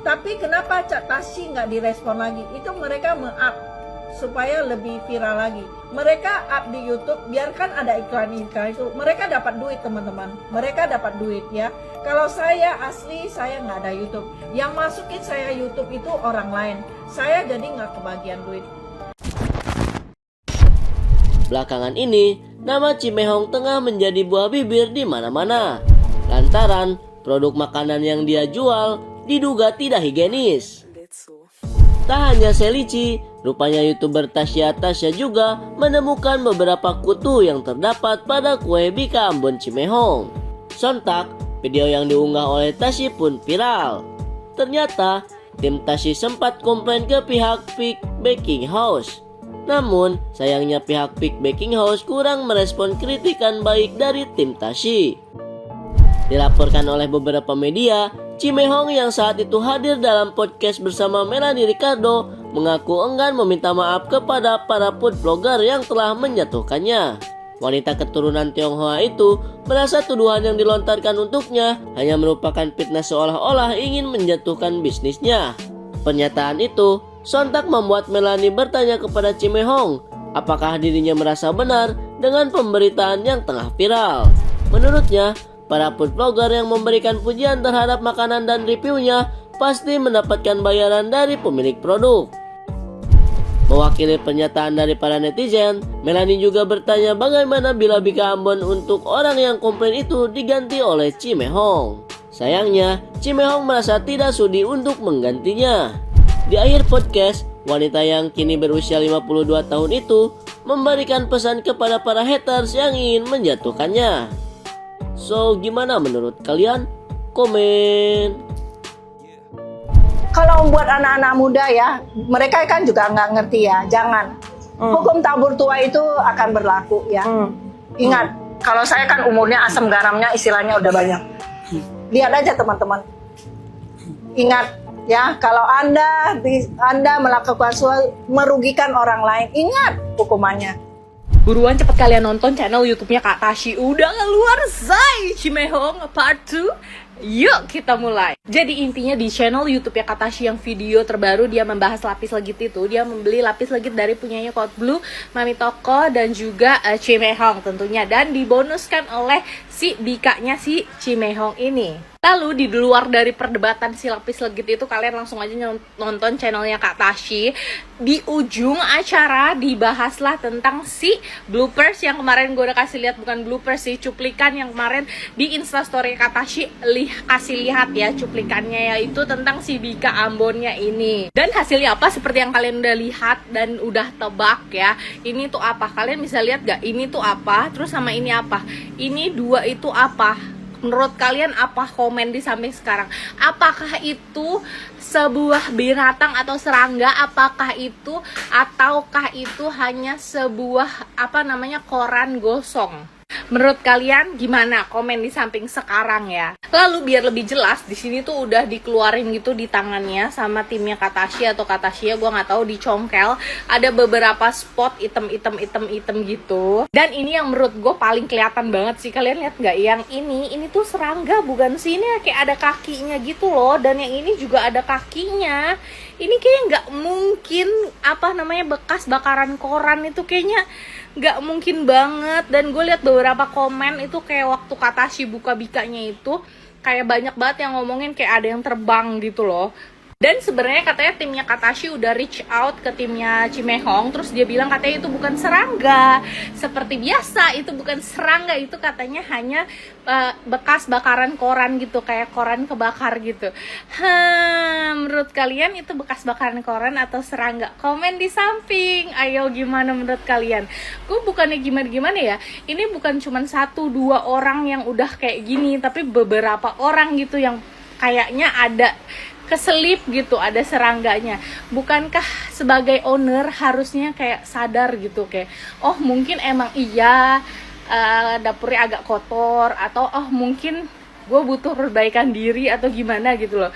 Tapi kenapa Cak Tasya nggak direspon lagi? Itu mereka me-up supaya lebih viral lagi. Mereka up di YouTube, biarkan ada iklan-iklan itu. Mereka dapat duit teman-teman. Mereka dapat duit ya. Kalau saya asli, saya nggak ada YouTube. Yang masukin saya YouTube itu orang lain. Saya jadi nggak kebagian duit. Belakangan ini, nama Cimehong tengah menjadi buah bibir di mana-mana. Lantaran produk makanan yang dia jual diduga tidak higienis. Tak hanya Selici, rupanya YouTuber Tasya juga menemukan beberapa kutu yang terdapat pada kue Bika Ambon Cimehong. Sontak, video yang diunggah oleh Tasya pun viral. Ternyata, tim Tasya sempat komplain ke pihak Peak Baking House. Namun, sayangnya pihak Peak Baking House kurang merespon kritikan baik dari tim Tasya. Dilaporkan oleh beberapa media, Cimehong yang saat itu hadir dalam podcast bersama Melanie Ricardo mengaku enggan meminta maaf kepada para food blogger yang telah menjatuhkannya. Wanita keturunan Tionghoa itu merasa tuduhan yang dilontarkan untuknya hanya merupakan fitnah seolah-olah ingin menjatuhkan bisnisnya. Pernyataan itu sontak membuat Melanie bertanya kepada Cimehong apakah dirinya merasa benar dengan pemberitaan yang tengah viral. Menurutnya, para food blogger yang memberikan pujian terhadap makanan dan reviewnya pasti mendapatkan bayaran dari pemilik produk. Mewakili pernyataan dari para netizen, Melanie juga bertanya bagaimana bila Bika Ambon untuk orang yang komplain itu diganti oleh Cimehong. Sayangnya, Cimehong merasa tidak sudi untuk menggantinya. Di akhir podcast, wanita yang kini berusia 52 tahun itu memberikan pesan kepada para haters yang ingin menjatuhkannya. So, gimana menurut kalian? Komen. Kalau buat anak-anak muda ya, mereka kan juga nggak ngerti ya. Jangan. Hukum tabur tua itu akan berlaku ya. Ingat, kalau saya kan umurnya asam garamnya istilahnya udah banyak. Lihat aja teman-teman. Ingat ya, kalau Anda melakukan sesuatu merugikan orang lain, ingat hukumannya. Buruan cepet kalian nonton channel YouTube-nya Kak Tasya. Udah keluar Zai Cimehong Part 2. Yuk kita mulai. Jadi intinya di channel YouTube-nya Kak Tasya yang video terbaru dia membahas lapis legit itu. Dia membeli lapis legit dari punyanya Code Blue, Mami Toko dan juga Cimehong tentunya. Dan dibonuskan oleh si Bikanya si Cimehong ini. Lalu di luar dari perdebatan si lapis legit itu, kalian langsung aja nonton channelnya Kak Tasya. Di ujung acara dibahaslah tentang si bloopers yang kemarin gue udah kasih lihat, bukan bloopers sih, cuplikan yang kemarin di Instastory Kak Tasya kasih lihat ya cuplikannya, yaitu tentang si Bika Ambonnya ini. Dan hasilnya apa seperti yang kalian udah lihat dan udah tebak ya. Ini tuh apa? Kalian bisa lihat gak? Ini tuh apa? Terus sama ini apa? Ini dua itu apa? Menurut kalian apa? Komen di samping sekarang. Apakah itu sebuah binatang atau serangga? Apakah itu ataukah itu hanya sebuah koran gosong? Menurut kalian gimana? Komen di samping sekarang ya. Lalu biar lebih jelas, di sini tuh udah dikeluarin gitu di tangannya sama timnya Kak Tasya atau Kak Tasya, gue nggak tahu, dicongkel. Ada beberapa spot item gitu. Dan ini yang menurut gue paling kelihatan banget sih. Kalian lihat nggak? Yang ini tuh serangga bukan sih? Ini kayak ada kakinya gitu loh. Dan yang ini juga ada kakinya. Ini kayaknya nggak mungkin bekas bakaran koran itu, kayaknya nggak mungkin banget. Dan gue lihat beberapa komen itu kayak waktu Kak Tasya buka Bikanya itu kayak banyak banget yang ngomongin kayak ada yang terbang gitu loh. Dan sebenarnya katanya timnya Kak Tasya udah reach out ke timnya Cimehong, terus dia bilang katanya itu bukan serangga. Seperti biasa itu bukan serangga, itu katanya hanya bekas bakaran koran gitu, kayak koran kebakar gitu. Menurut kalian itu bekas bakaran koran atau serangga? Komen di samping. Ayo gimana menurut kalian? Gue bukannya gimana-gimana ya. Ini bukan cuma 1-2 orang yang udah kayak gini, tapi beberapa orang gitu yang kayaknya ada keselip gitu, ada serangganya. Bukankah sebagai owner harusnya kayak sadar gitu, kayak oh mungkin emang iya dapurnya agak kotor, atau oh mungkin gue butuh perbaikan diri atau gimana gitu loh.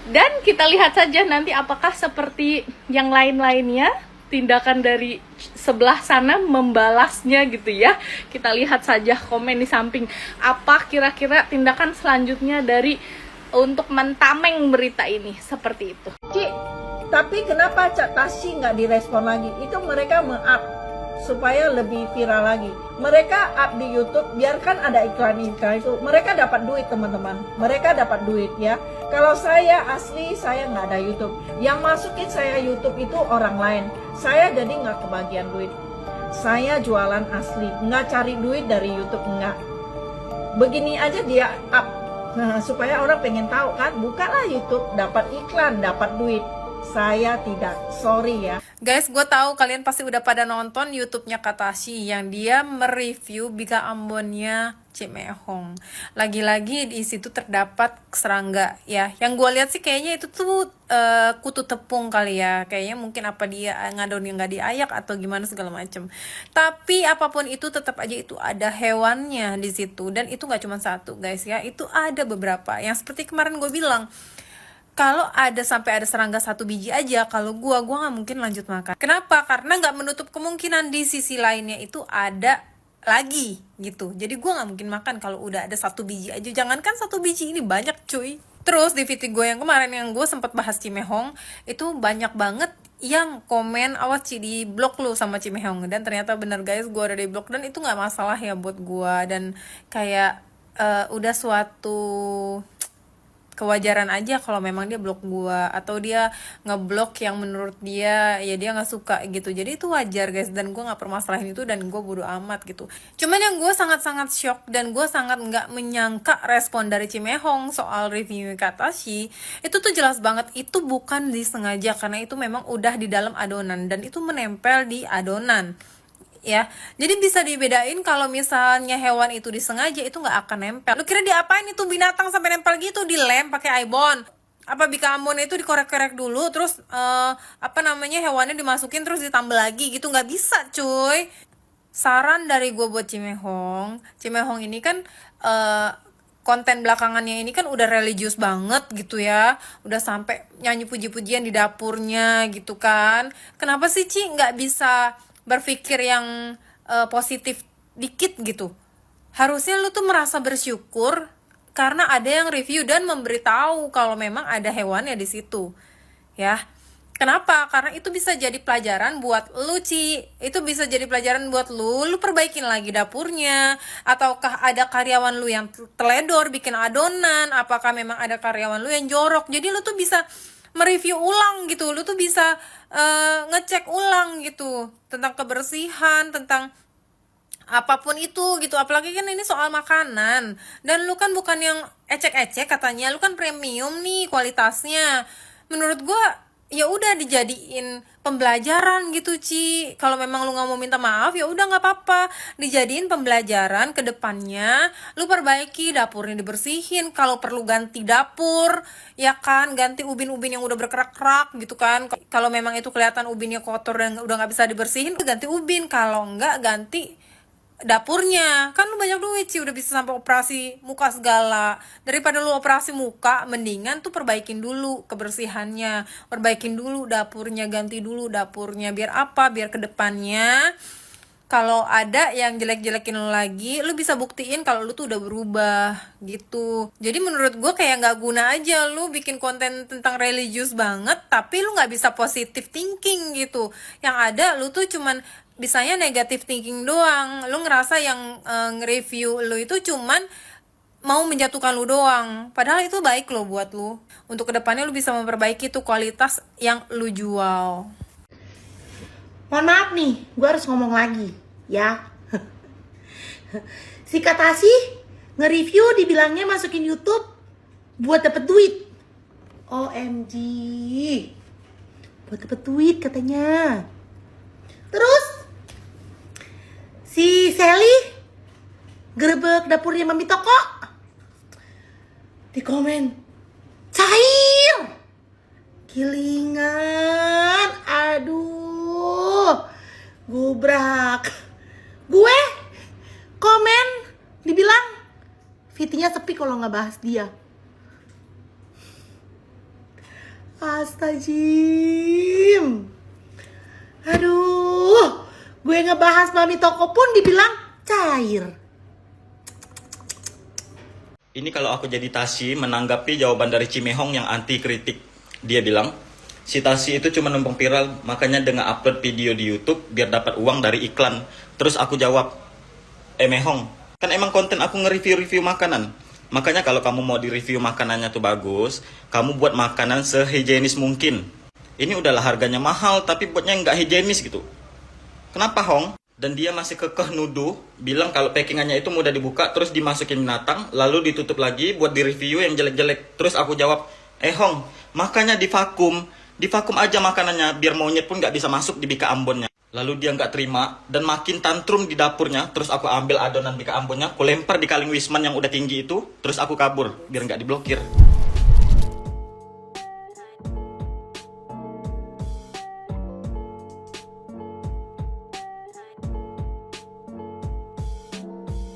Dan kita lihat saja nanti apakah seperti yang lain-lainnya, tindakan dari sebelah sana membalasnya gitu ya. Kita lihat saja, komen di samping apa kira-kira tindakan selanjutnya dari untuk mentameng berita ini seperti itu. Ci, tapi kenapa Cak Tasya nggak direspon lagi? Itu mereka me-up supaya lebih viral lagi. Mereka up di YouTube, biarkan ada iklan-iklan itu. Mereka dapat duit teman-teman. Mereka dapat duit ya. Kalau saya asli, saya nggak ada YouTube. Yang masukin saya YouTube itu orang lain. Saya jadi nggak kebagian duit. Saya jualan asli, nggak cari duit dari YouTube, nggak. Begini aja dia up. Nah, supaya orang pengen tahu kan, bukalah YouTube, dapat iklan, dapat duit. Saya tidak, sorry ya. Guys, gue tahu kalian pasti udah pada nonton YouTube-nya Kak Tasya yang dia mereview Bika Ambonnya Cimehong. Lagi-lagi di situ terdapat serangga ya. Yang gue lihat sih kayaknya itu tuh kutu tepung kali ya. Kayaknya mungkin apa dia ngadon yang nggak diayak atau gimana segala macem. Tapi apapun itu tetap aja itu ada hewannya di situ, dan itu nggak cuma satu guys ya. Itu ada beberapa. Yang seperti kemarin gue bilang, kalau ada sampai ada serangga 1 biji aja, kalau gua nggak mungkin lanjut makan. Kenapa? Karena nggak menutup kemungkinan di sisi lainnya itu ada lagi gitu. Jadi gua nggak mungkin makan kalau udah ada 1 biji aja. Jangankan 1 biji, ini banyak cuy. Terus di video gue yang kemarin yang gue sempat bahas Cimehong, itu banyak banget yang komen, awas Ci, di blok lu sama Cimehong. Dan ternyata bener guys, gue ada di blok, dan itu nggak masalah ya buat gue. Dan kayak udah suatu kewajaran aja kalau memang dia blok gua atau dia ngeblok yang menurut dia ya dia nggak suka gitu. Jadi itu wajar guys, dan gua nggak permasalahin itu, dan gua bodo amat gitu. Cuman yang gua sangat-sangat shock dan gua sangat nggak menyangka respon dari Cimehong soal review Kak Tasya itu tuh jelas banget itu bukan disengaja, karena itu memang udah di dalam adonan dan itu menempel di adonan ya. Jadi bisa dibedain kalau misalnya hewan itu disengaja, itu nggak akan nempel. Lu kira diapain itu binatang sampai nempel gitu? Dilem pakai ibon? Apa Bika Ambon itu dikorek-korek dulu terus hewannya dimasukin terus ditambal lagi gitu? Nggak bisa cuy. Saran dari gue buat Cimehong ini kan konten belakangannya ini kan udah religius banget gitu ya, udah sampai nyanyi puji-pujian di dapurnya gitu kan. Kenapa sih Ci nggak bisa berpikir yang positif dikit gitu? Harusnya lu tuh merasa bersyukur karena ada yang review dan memberitahu kalau memang ada hewannya di situ ya. Kenapa? Karena itu bisa jadi pelajaran buat lu Ci. Itu bisa jadi pelajaran buat lu perbaikin lagi dapurnya. Ataukah ada karyawan lu yang teledor bikin adonan, apakah memang ada karyawan lu yang jorok. Jadi lu tuh bisa mereview ulang gitu, lu tuh bisa ngecek ulang gitu tentang kebersihan, tentang apapun itu gitu. Apalagi kan ini soal makanan, dan lu kan bukan yang ecek-ecek katanya, lu kan premium nih kualitasnya. Menurut gua ya udah dijadiin pembelajaran gitu Ci. Kalau memang lu nggak mau minta maaf ya udah nggak apa-apa, dijadiin pembelajaran ke depannya. Lu perbaiki dapurnya, dibersihin, kalau perlu ganti dapur ya kan, ganti ubin-ubin yang udah berkerak-kerak gitu kan. Kalau memang itu kelihatan ubinnya kotor dan udah nggak bisa dibersihin, ganti ubin. Kalau nggak, ganti dapurnya. Kan lu banyak duit Ci, udah bisa sampai operasi muka segala. Daripada lu operasi muka, mendingan tuh perbaikin dulu kebersihannya, perbaikin dulu dapurnya, ganti dulu dapurnya. Biar apa? Biar kedepannya kalau ada yang jelek-jelekin lu lagi, lu bisa buktiin kalau lu tuh udah berubah gitu. Jadi menurut gue kayak nggak guna aja lu bikin konten tentang religius banget tapi lu nggak bisa positive thinking gitu. Yang ada lu tuh cuman bisanya negative thinking doang. Lu ngerasa yang nge-review lu itu cuman mau menjatuhkan lu doang. Padahal itu baik lo buat lu. Untuk kedepannya lu bisa memperbaiki tuh kualitas yang lu jual. Mohon maaf nih, gue harus ngomong lagi ya. Si Kak Tasya nge-review dibilangnya masukin YouTube buat dapet duit. OMG, buat dapet duit katanya. Terus si Sally gerebek dapurnya Mami Toko, di komen cair, kilingan, aduh, gubrak. Gue komen dibilang fitinya sepi kalau nggak bahas dia. Astagfirullah. Aduh, gue ngebahas Mami Toko pun dibilang cair. Ini kalau aku jadi Tashi menanggapi jawaban dari Cimehong yang anti kritik. Dia bilang, si Tashi itu cuma numpang viral, makanya dengan upload video di YouTube biar dapat uang dari iklan. Terus aku jawab, Mehong, kan emang konten aku nge-review-review makanan. Makanya kalau kamu mau di-review makanannya tuh bagus, kamu buat makanan sehigienis mungkin. Ini udahlah harganya mahal, tapi buatnya nggak higienis gitu. Kenapa, Hong? Dan dia masih kekeh nuduh, bilang kalau packingannya itu mudah dibuka, terus dimasukin binatang, lalu ditutup lagi buat di-review yang jelek-jelek. Terus aku jawab, Hong, makanya divakum aja makanannya, biar monyet pun nggak bisa masuk di bika ambonnya. Lalu dia nggak terima, dan makin tantrum di dapurnya, terus aku ambil adonan bika ambonnya, aku lempar di kaleng Wisman yang udah tinggi itu, terus aku kabur, biar nggak diblokir.